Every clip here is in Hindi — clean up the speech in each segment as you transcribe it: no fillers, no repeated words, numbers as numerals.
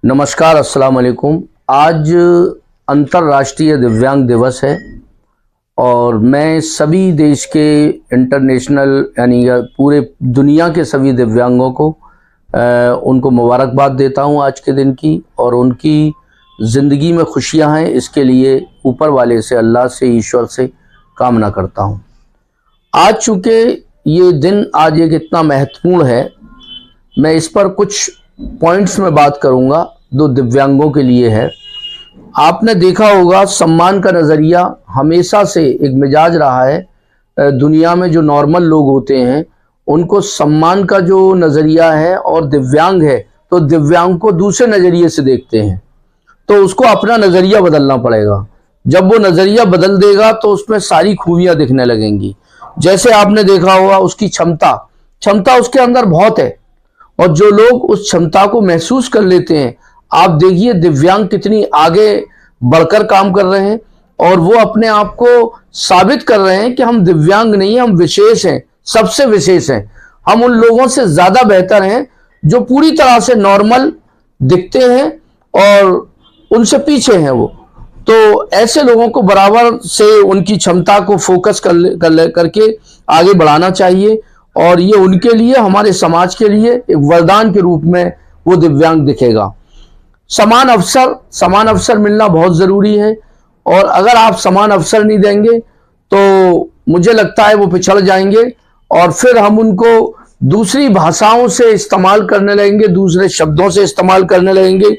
नमस्कार, अस्सलाम वालेकुम। आज अंतर्राष्ट्रीय दिव्यांग दिवस है और मैं सभी देश के इंटरनेशनल यानी पूरे दुनिया के सभी दिव्यांगों को उनको मुबारकबाद देता हूं आज के दिन की, और उनकी ज़िंदगी में खुशियां हैं इसके लिए ऊपर वाले से, अल्लाह से, ईश्वर से कामना करता हूं। आज चूँकि ये दिन आज एक इतना महत्वपूर्ण है, मैं इस पर कुछ पॉइंट्स में बात करूंगा जो दिव्यांगों के लिए है। आपने देखा होगा सम्मान का नज़रिया हमेशा से एक मिजाज रहा है दुनिया में। जो नॉर्मल लोग होते हैं उनको सम्मान का जो नज़रिया है, और दिव्यांग है तो दिव्यांग को दूसरे नज़रिए से देखते हैं, तो उसको अपना नज़रिया बदलना पड़ेगा। जब वो नज़रिया बदल देगा तो उसमें सारी खूबियाँ दिखने लगेंगी। जैसे आपने देखा होगा उसकी क्षमता उसके अंदर बहुत है, और जो लोग उस क्षमता को महसूस कर लेते हैं, आप देखिए दिव्यांग कितनी आगे बढ़कर काम कर रहे हैं, और वो अपने आप को साबित कर रहे हैं कि हम दिव्यांग नहीं, हम विशेष हैं, सबसे विशेष हैं। हम उन लोगों से ज़्यादा बेहतर हैं जो पूरी तरह से नॉर्मल दिखते हैं और उनसे पीछे हैं वो। तो ऐसे लोगों को बराबर से उनकी क्षमता को फोकस करके आगे बढ़ाना चाहिए, और ये उनके लिए, हमारे समाज के लिए एक वरदान के रूप में वो दिव्यांग दिखेगा। समान अवसर मिलना बहुत ज़रूरी है, और अगर आप समान अवसर नहीं देंगे तो मुझे लगता है वो पिछड़ जाएंगे, और फिर हम उनको दूसरी भाषाओं से इस्तेमाल करने लगेंगे, दूसरे शब्दों से इस्तेमाल करने लगेंगे।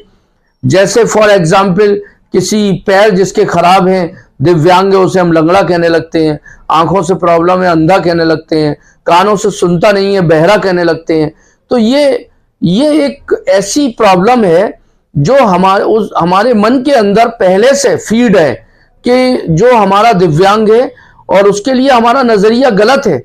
जैसे फॉर एग्जाम्पल किसी पैर जिसके खराब हैं, दिव्यांग है, उसे हम लंगड़ा कहने लगते हैं। आंखों से प्रॉब्लम है, अंधा कहने लगते हैं। कानों से सुनता नहीं है, बहरा कहने लगते हैं। तो ये एक ऐसी प्रॉब्लम है जो हमारे मन के अंदर पहले से फीड है कि जो हमारा दिव्यांग है, और उसके लिए हमारा नजरिया गलत है,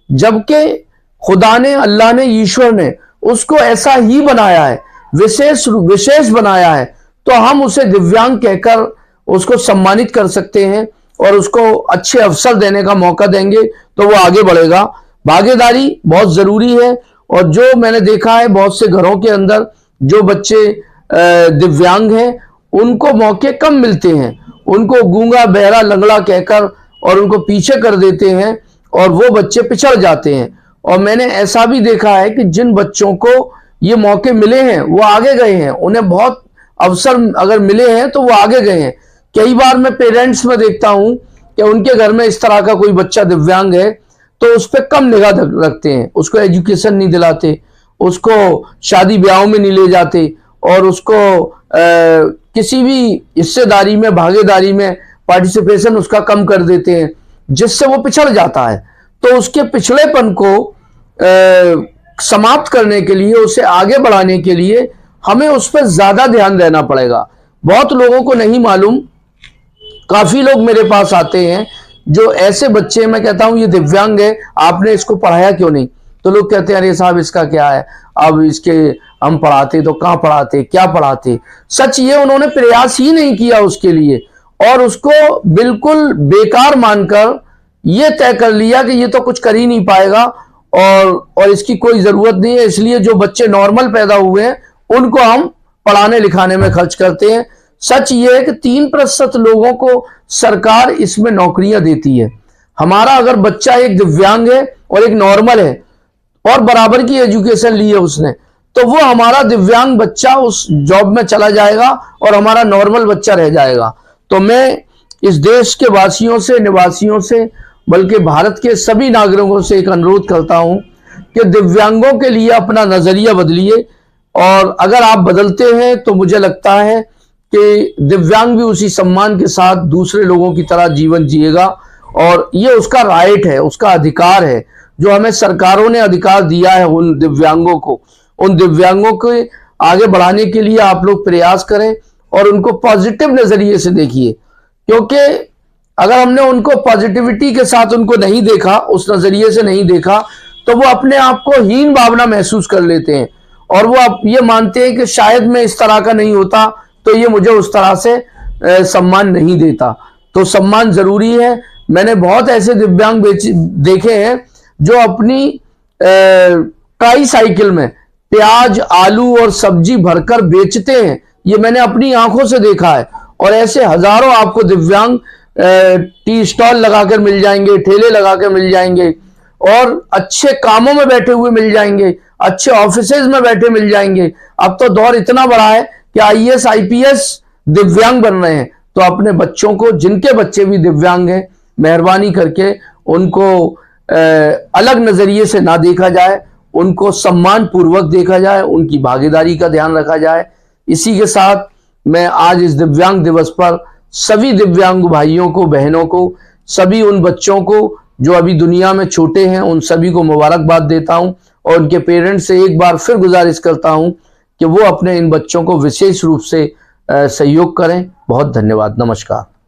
जबकि खुदा ने, अल्लाह ने, ईश्वर ने उसको ऐसा ही बनाया है, विशेष बनाया है। तो हम उसे दिव्यांग कहकर उसको सम्मानित कर सकते हैं, और उसको अच्छे अवसर देने का मौका देंगे तो वो आगे बढ़ेगा। भागीदारी बहुत ज़रूरी है, और जो मैंने देखा है बहुत से घरों के अंदर जो बच्चे दिव्यांग हैं उनको मौके कम मिलते हैं, उनको गूंगा, बहरा, लंगड़ा कहकर और उनको पीछे कर देते हैं, और वो बच्चे पिछड़ जाते हैं। और मैंने ऐसा भी देखा है कि जिन बच्चों को ये मौके मिले हैं वो आगे गए हैं, उन्हें बहुत अवसर अगर मिले हैं तो वो आगे गए हैं। कई बार मैं पेरेंट्स में देखता हूं कि उनके घर में इस तरह का कोई बच्चा दिव्यांग है तो उस पर कम निगाह रखते हैं, उसको एजुकेशन नहीं दिलाते, उसको शादी ब्याहों में नहीं ले जाते, और उसको किसी भी हिस्सेदारी में, भागीदारी में पार्टिसिपेशन उसका कम कर देते हैं, जिससे वो पिछड़ जाता है। तो उसके पिछड़ेपन को समाप्त करने के लिए, उसे आगे बढ़ाने के लिए हमें उस पर ज़्यादा ध्यान देना पड़ेगा। बहुत लोगों को नहीं मालूम, काफ़ी लोग मेरे पास आते हैं जो ऐसे बच्चे, मैं कहता हूं ये दिव्यांग है, आपने इसको पढ़ाया क्यों नहीं? तो लोग कहते हैं अरे साहब इसका क्या है, अब इसके हम पढ़ाते तो कहाँ पढ़ाते, क्या पढ़ाते। सच ये उन्होंने प्रयास ही नहीं किया उसके लिए, और उसको बिल्कुल बेकार मानकर ये तय कर लिया कि ये तो कुछ कर ही नहीं पाएगा, और इसकी कोई ज़रूरत नहीं है। इसलिए जो बच्चे नॉर्मल पैदा हुए हैं उनको हम पढ़ाने लिखाने में खर्च करते हैं। सच ये है कि 3% लोगों को सरकार इसमें नौकरियां देती है। हमारा अगर बच्चा एक दिव्यांग है और एक नॉर्मल है और बराबर की एजुकेशन ली है उसने, तो वो हमारा दिव्यांग बच्चा उस जॉब में चला जाएगा और हमारा नॉर्मल बच्चा रह जाएगा। तो मैं इस देश के वासियों से, निवासियों से, बल्कि भारत के सभी नागरिकों से एक अनुरोध करता हूं कि दिव्यांगों के लिए अपना नजरिया बदलिए, और अगर आप बदलते हैं तो मुझे लगता है कि दिव्यांग भी उसी सम्मान के साथ दूसरे लोगों की तरह जीवन जिएगा, और ये उसका राइट है, उसका अधिकार है, जो हमें सरकारों ने अधिकार दिया है उन दिव्यांगों को। उन दिव्यांगों को आगे बढ़ाने के लिए आप लोग प्रयास करें और उनको पॉजिटिव नजरिए से देखिए, क्योंकि अगर हमने उनको पॉजिटिविटी के साथ उनको नहीं देखा, उस नजरिए से नहीं देखा, तो वो अपने आप को हीन भावना महसूस कर लेते हैं, और वो अब ये मानते हैं कि शायद मैं इस तरह का नहीं होता तो ये मुझे उस तरह से सम्मान नहीं देता। तो सम्मान जरूरी है। मैंने बहुत ऐसे दिव्यांग देखे हैं जो अपनी ट्राई साइकिल में प्याज, आलू और सब्जी भरकर बेचते हैं, ये मैंने अपनी आंखों से देखा है। और ऐसे हजारों आपको दिव्यांग टी स्टॉल लगाकर मिल जाएंगे, ठेले लगाकर मिल जाएंगे, और अच्छे कामों में बैठे हुए मिल जाएंगे, अच्छे ऑफिसेज में बैठे मिल जाएंगे। अब तो दौर इतना बड़ा है कि आईएएस आईपीएस दिव्यांग बन रहे हैं। तो अपने बच्चों को, जिनके बच्चे भी दिव्यांग हैं, मेहरबानी करके उनको अलग नजरिए से ना देखा जाए, उनको सम्मान पूर्वक देखा जाए, उनकी भागीदारी का ध्यान रखा जाए। इसी के साथ मैं आज इस दिव्यांग दिवस पर सभी दिव्यांग भाइयों को, बहनों को, सभी उन बच्चों को जो अभी दुनिया में छोटे हैं, उन सभी को मुबारकबाद देता हूं और उनके पेरेंट्स से एक बार फिर गुजारिश करता हूं कि वो अपने इन बच्चों को विशेष रूप से सहयोग करें। बहुत धन्यवाद। नमस्कार।